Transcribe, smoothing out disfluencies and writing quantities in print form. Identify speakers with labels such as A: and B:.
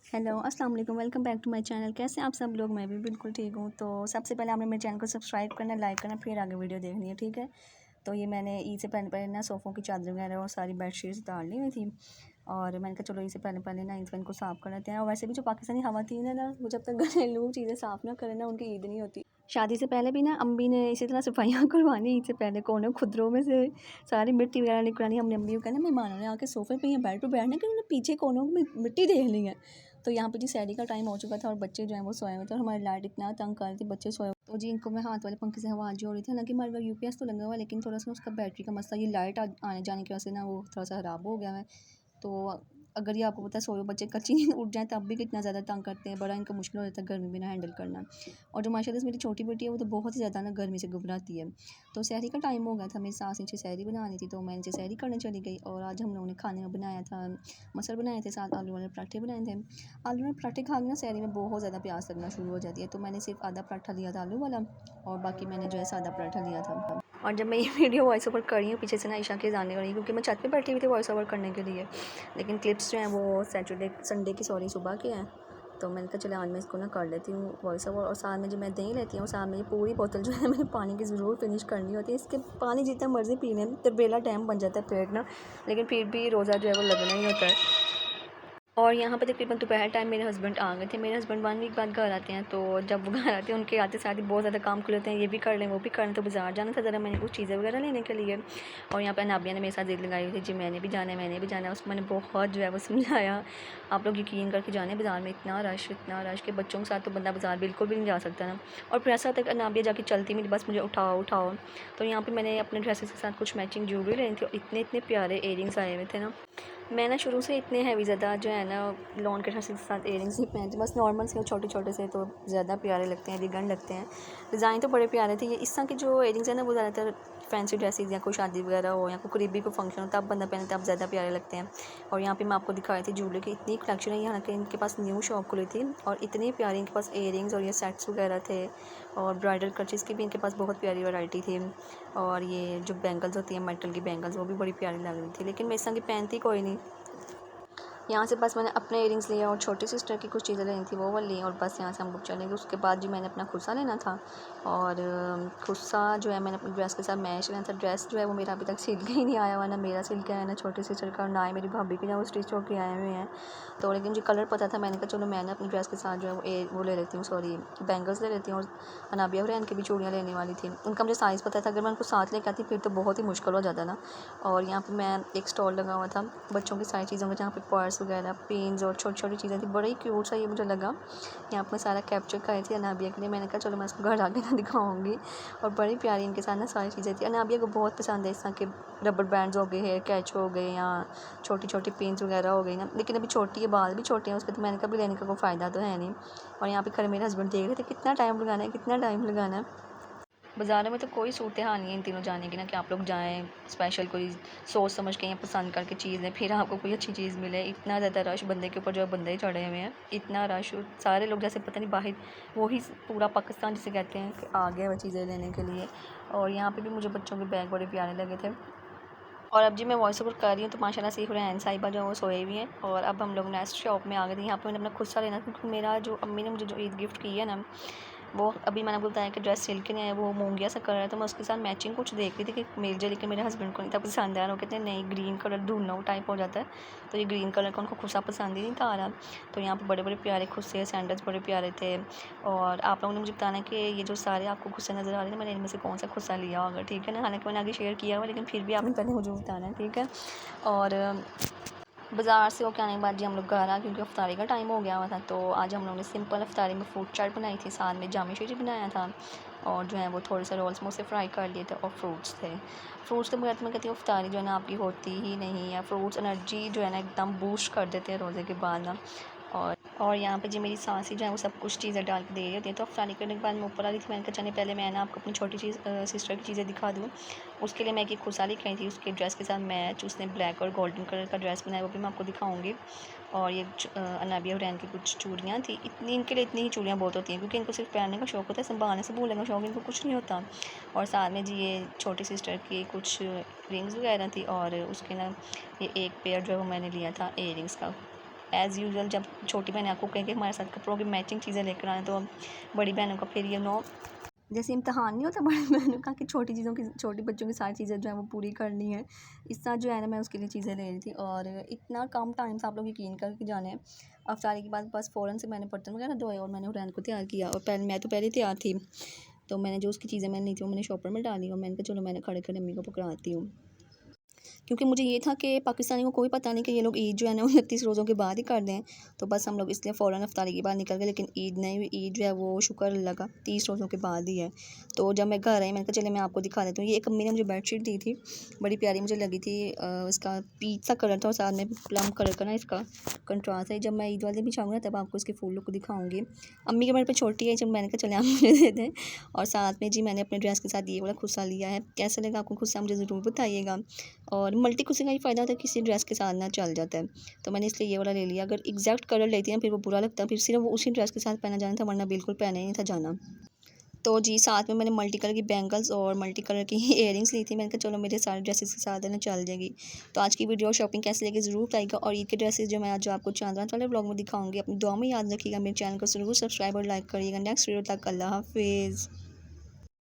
A: Hello अस्सलाम वालेकुम, welcome back to my channel. कैसे हैं आप सब लोग? मैं भी बिल्कुल ठीक हूँ। तो सबसे पहले आपने मेरे चैनल को सब्सक्राइब करना, लाइक करना, फिर आगे वीडियो देखनी है, ठीक है। तो ये मैंने ईद से पहले पहले ना सोफ़ों की चादर वगैरह और सारी बेडशीट्स डाल ली हुई थी, और मैंने कहा चलो इससे पहले पहले ना इनको साफ़ कर लेते हैं। और वैसे भी जो पाकिस्तानी ख़वातीन है ना, वो जब तक घरेलू चीज़ें साफ़ ना करें ना, उनकी ईद नहीं होती। शादी से पहले भी ना अम्मी ने इसी तरह सफाइयाँ करवानी। ईद से पहले कोने खुदरों में से सारी मिट्टी वगैरह निकलवानी। हमने अम्मी को कहना मेहमानों ने आके सोफ़े पे या बेड पे बैठना कि उन्होंने पीछे कोनों में मिट्टी देख ली है। तो यहाँ पे जी सहरी का टाइम हो चुका था और बच्चे जो हैं वो सोए हुए थे, और हमारी लाइट इतना तंग कर रही थी, बच्चे सोए। तो जी इनको मैं हाथ वाले पंखे से हवा जो हो रही थी, हालांकि हमारे पास यूपीएस तो लगा हुआ है, लेकिन थोड़ा सा उसका बैटरी का मसला, ये लाइट आने जाने की वजह से ना वो थोड़ा सा ख़राब हो गया है। तो अगर ये आपको पता है सोए बच्चे कच्ची नींद उठ जाए तब भी कितना ज़्यादा तंग करते हैं, बड़ा इनको मुश्किल हो जाता है गर्मी में ना हैंडल करना। और जो माशाल्लाह से मेरी छोटी बेटी है वो तो बहुत ही ज़्यादा ना गर्मी से घबराती है। तो सहरी का टाइम हो गया था, मेरी सास नीचे सहरी बनानी थी, तो मैं नीचे सहरी करने चली गई। और आज हम लोगों ने खाने में बनाया था, मटर बनाए थे, साथ आलू वाले पराठे बनाए थे। आलू वाले पराठे खा के ना सहरी में बहुत ज़्यादा प्यास लगना शुरू हो जाती है, तो मैंने सिर्फ आधा पराठा लिया था आलू वाला, और बाकी मैंने जो है सादा पराठा लिया था। और जब मैं ये वीडियो वॉइस ओवर कर रही हूँ, पीछे से ना ईशा की जाने हो रही है, क्योंकि मैं छत पे बैठी हुई थी वॉइस ओवर करने के लिए, लेकिन क्लिप्स जो हैं वो संडे की सुबह के हैं। तो मैंने कहा चले आज मैं इसको ना कर लेती हूँ वॉइस ओवर। और साथ में जो मैं दही लेती हूँ, साथ में ये पूरी बोतल जो है मैंने पानी की ज़रूर फिनिश करनी होती है। इसके पानी जितना मर्ज़ी पीने तरबेला डैम बन जाता है पेट ना, लेकिन फिर भी रोज़ा जो है वो लगना ही होता है। और यहाँ पे तकरीबन दोपहर टाइम मेरे हस्बैंड आ गए थे। मेरे हस्बैंड 1 वीक बाद घर आते हैं, तो जब वो घर आते हैं उनके आते साथ ही बहुत ज़्यादा काम खुले होते हैं, ये भी कर लें वो भी कर लें। तो बाज़ार जाना था ज़रा, मैंने कुछ चीज़ें वगैरह लेने के लिए। और यहाँ पे अनाबिया ने मेरे साथ ज़िद लगाई हुई थी, जी मैंने भी जाना है, मैंने भी जाना है। उसको मैंने बहुत जो है वो समझाया, आप लोग यकीन करके जाने, बाज़ार में इतना रश कि बच्चों के साथ तो बंदा बाज़ार बिल्कुल भी नहीं जा सकता ना। और फिर ऐसा तक अनाबिया जाके चलती मेरी बस मुझे उठाओ उठाओ। तो यहाँ पर मैंने अपने ड्रेसेस के साथ कुछ मैचिंग ज्वेलरी लेनी थी, और इतने इतने प्यारे इयरिंग्स आए हुए थे ना। मैं ना शुरू से इतने हैवी ज़्यादा जो है ना लॉन के ड्रेसेस के साथ इयरिंग्स नहीं पहनती, बस नॉर्मल से और छोटे छोटे से तो ज़्यादा प्यारे लगते हैं, एलिगेंट लगते हैं। डिज़ाइन तो बड़े प्यारे थे। ये इस तरह के जो इयरिंग्स हैं ना वो ज़्यादातर फैंसी ड्रेसेस या कोई शादी वगैरह हो या कोई करीबी कोई फंक्शन हो तब बंदा पहने तब ज़्यादा प्यारे लगते हैं। और यहाँ पे मैं आपको दिखा रही थी ज्वेलरी की इतनी कलेक्शन है यहाँ के, इनके पास न्यू शॉप खुली थी, और इतनी प्यारी इनके पास इयरिंग्स और ये सेट्स वगैरह थे। और ब्राइडल क्रचेस की भी इनके पास बहुत प्यारी वैरायटी थी। और ये जो बैंगल्स होती हैं मेटल की बैंगल्स, वो भी बड़ी प्यारी लग रही थी, लेकिन मैं इस तरह की पहनती कोई नहीं। यहाँ से बस मैंने अपने इयरिंग्स लिए और छोटी सिस्टर की कुछ चीज़ें लेनी थी वो वाली ली, और बस यहाँ से हम लोग चलेंगे। उसके बाद जी मैंने अपना खुस्सा लेना था, और खुस्सा जो है मैंने अपनी ड्रेस के साथ मैच लेना था। ड्रेस जो है वो मेरा अभी तक सिल के ही नहीं आया हुआ, ना मेरा सिल के आया, ना छोटी सिस्टर का, ना ही मेरी भाभी की, ना वो स्टिच होकर आए हुए हैं। तो लेकिन मुझे कलर पता था, मैंने कहा चलो मैंने अपनी ड्रेस के साथ जो है वो ले लेती हूँ, सॉरी बैंगल्स ले लेती हूँ। और अनाबिया हुरैन की भी चूड़ियाँ लेने वाली थी, उनका मुझे साइज़ पता था, अगर मैं उनको साथ लेकर आती फिर तो बहुत ही मुश्किल हो जाता ना। और यहाँ पर मैं एक स्टॉल लगा हुआ था बच्चों की सारी चीज़ों का, जहाँ पे पर्स वगैरह, पेन्स और छोटी छोटी चीज़ें थी, बड़ा ही क्यूट सा ये मुझे लगा। यहाँ पर मैं सारा कैप्चर कर रही थी अनाबिया के लिए, मैंने कहा चलो मैं इसको घर आके ना दिखाऊंगी। और बड़ी प्यारी इनके साथ ना सारी चीज़ें थी। अनाबिया को बहुत पसंद है इस तरह के रबर बैंड्स हो गए, हेयर कैच हो गए, या छोटी छोटी पिन्स वगैरह हो गई ना, लेकिन अभी छोटी है, बाल भी छोटे हैं उसके, तो मैंने कभी लेने का कोई फ़ायदा तो है नहीं। और यहाँ पे खड़े मेरे हस्बैंड देख रहे थे कितना टाइम लगाना है, कितना टाइम लगाना है। बाज़ारों में तो कोई सूरत हाल नहीं है इन तीनों जाने की ना, कि आप लोग जाएँ स्पेशल कोई सोच समझ के या पसंद करके चीज़ लें, फिर आपको कोई अच्छी चीज़ मिले। इतना ज़्यादा रश, बंदे के ऊपर जो है बंदे ही चढ़े हुए हैं, इतना रश, सारे लोग जैसे पता नहीं बाहर वो ही पूरा पाकिस्तान जिसे कहते हैं कि आ गया वो चीज़ें लेने के लिए। और यहाँ पे भी मुझे बच्चों के बैग बड़े प्यारे लगे थे। और अब जी मैं वॉइस ओवर कर रही हूँ तो माशाल्लाह से हुरैन साहिबा जो है वो सोए हुई हैं, और अब हम लोग नेक्स्ट शॉप में आ गए थे। यहाँ पे मैंने अपना खुस्सा लेना था, क्योंकि मेरा जो अम्मी ने मुझे जो ईद गिफ्ट की है ना, वो अभी मैंने आपको बताया कि ड्रेस सिल के नहीं है, वो मूंगिया सा कलर है, तो मैं उसके साथ मैचिंग कुछ देख रही थी कि मिल जाए, लेकिन मेरे हस्बैंड को नहीं था पसंद आया। वो कहते हैं नहीं ग्रीन कलर धुनो टाइप हो जाता है, तो ये ग्रीन कलर का उनको खुस्सा पसंद ही नहीं था आ रहा। तो यहाँ पर बड़े बड़े प्यारे खुस्से, सैंडल्स बड़े प्यारे थे। और आप लोगों ने मुझे बताना कि ये जो सारे आपको खुस्से नज़र आ रहे थे, मैंने इनमें से कौन सा खुस्सा लिया होगा, ठीक है ना। हालांकि मैंने आगे शेयर किया हुआ, लेकिन फिर भी आपने पहले मुझे बताना है, ठीक है। और बाज़ार से होके आने के बाद जी हम लोग घर आ, क्योंकि अफ्तारी का टाइम हो गया हुआ था। तो आज हम लोगों ने सिंपल अफ्तारी में फ्रूट चाट बनाई थी, साथ में जामी शीरी बनाया था, और जो है वो थोड़े से रोल्स मुझसे फ्राई कर लिए थे, और फ्रूट्स थे। फ्रूट्स के बगैर तो मैं कहती हूँ अफ्तारी जो है ना आपकी होती ही नहीं है। फ्रूट्स एनर्जी जो है ना एकदम बूस्ट कर देते हैं रोज़े के बाद ना। और यहाँ पे जी मेरी सासी जो है वो सब कुछ चीज़ें डाल के दे रही होती है। तो अफ्तारी करने के बाद मैं ऊपर आ रही थी, मैंने कहा चलिए पहले मैं ना आपको अपनी छोटी सिस्टर की चीज़ें दिखा दूँ। उसके लिए मैं एक खुशा लेके आई थी, उसके ड्रेस के साथ मैच, उसने ब्लैक और गोल्डन कलर का ड्रेस बनाया, वो भी मैं आपको दिखाऊंगी। और ये अनाबिया हुरैन की कुछ चूड़ियाँ थी, इतनी इनके लिए इतनी ही चूड़ियाँ बहुत होती हैं, क्योंकि इनको सिर्फ पहनने का शौक होता है, संभालने से भूलने का शौक इनको कुछ नहीं होता। और साथ में जी ये छोटी सिस्टर की कुछ रिंग्स वगैरह थी, और उसके ना ये एक पेयर जो है वो मैंने लिया था इयरिंग्स का। एज़ यूजुअल जब छोटी बहनें आपको कहें कि हमारे साथ कपड़ों की मैचिंग चीज़ें लेकर आएँ, तो बड़ी बहनों का फिर जैसे इम्तिहान नहीं होता बड़ी बहनों का कि छोटी चीज़ों की, छोटी बच्चों की सारी चीज़ें जो है वो पूरी करनी है, इस तरह जो है ना मैं उसके लिए चीज़ें ले रही थी। और इतना कम टाइम से आप लोग यकीन करके जाने, अफ्तारी के बाद बस फ़ौरन से मैंने बर्तन वगैरह धोए और मैंने हुरैन को तैयार किया। और मैं तो पहले तैयार थी, तो मैंने जो उसकी चीज़ें मैंने ली थी वो मैंने शॉपर में डाली और मैंने कहा चलो मैंने खड़े खड़े अम्मी को पकड़ाती हूँ, क्योंकि मुझे ये था कि पाकिस्तानी को कोई पता नहीं कि ये लोग ईद जो है ना 29 रोज़ों के बाद ही कर दें। तो बस हम लोग इसलिए फ़ौरन इफ्तारी के बाद निकल गए, लेकिन ईद नहीं हुई। ईद जो है वो शुक्र अल्लाह का 30 रोज़ों के बाद ही है। तो जब मैं घर आई मैंने कहा चले मैं आपको दिखा देती हूँ। ये एक अम्मी ने मुझे बेडशीट दी थी, बड़ी प्यारी मुझे लगी थी। इसका पीच सा कलर था और साथ में प्लम कलर का ना इसका कंट्रास्ट है। जब मैं ईद वाले दिन बिछाऊँगी तब आपको इसकी फुल लुक दिखाऊँगी। अम्मी के मेरे पे छोटी है, जब मैंने कहा चले आप मुझे दे दें। और साथ में जी मैंने अपने ड्रेस के साथ ये वाला खुस्सा लिया है। कैसा लगा आपको खुस्सा मुझे ज़रूर बताइएगा। और मल्टी खुस्से का ये फ़ायदा होता है किसी ड्रेस के साथ ना चल जाता है, तो मैंने इसलिए ये वाला ले लिया। अगर एग्जैक्ट कलर लेती हैं फिर वो बुरा लगता है, फिर सिर्फ वो उसी ड्रेस के साथ पहना जाना था, वरना बिल्कुल पहना ही नहीं था जाना। तो जी साथ में मैंने मल्टी कलर की बैंगल्स और मल्टी कलर की इयररिंग्स ली थी। मैंने कहा चलो मेरे सारे ड्रेसेस के साथ है ना चल जाएगी। तो आज की वीडियो शॉपिंग कैसे लगी ज़रूर बताइएगा। और ईद के ड्रेसेस जो मैं आज आपको चांद रात वाले ब्लॉग में दिखाऊंगी, अपनी दुआ में याद रखिएगा। मेरे चैनल को ज़रूर सब्सक्राइब और लाइक करिएगा। नेक्स्ट वीडियो तक अल्लाह हाफिज़।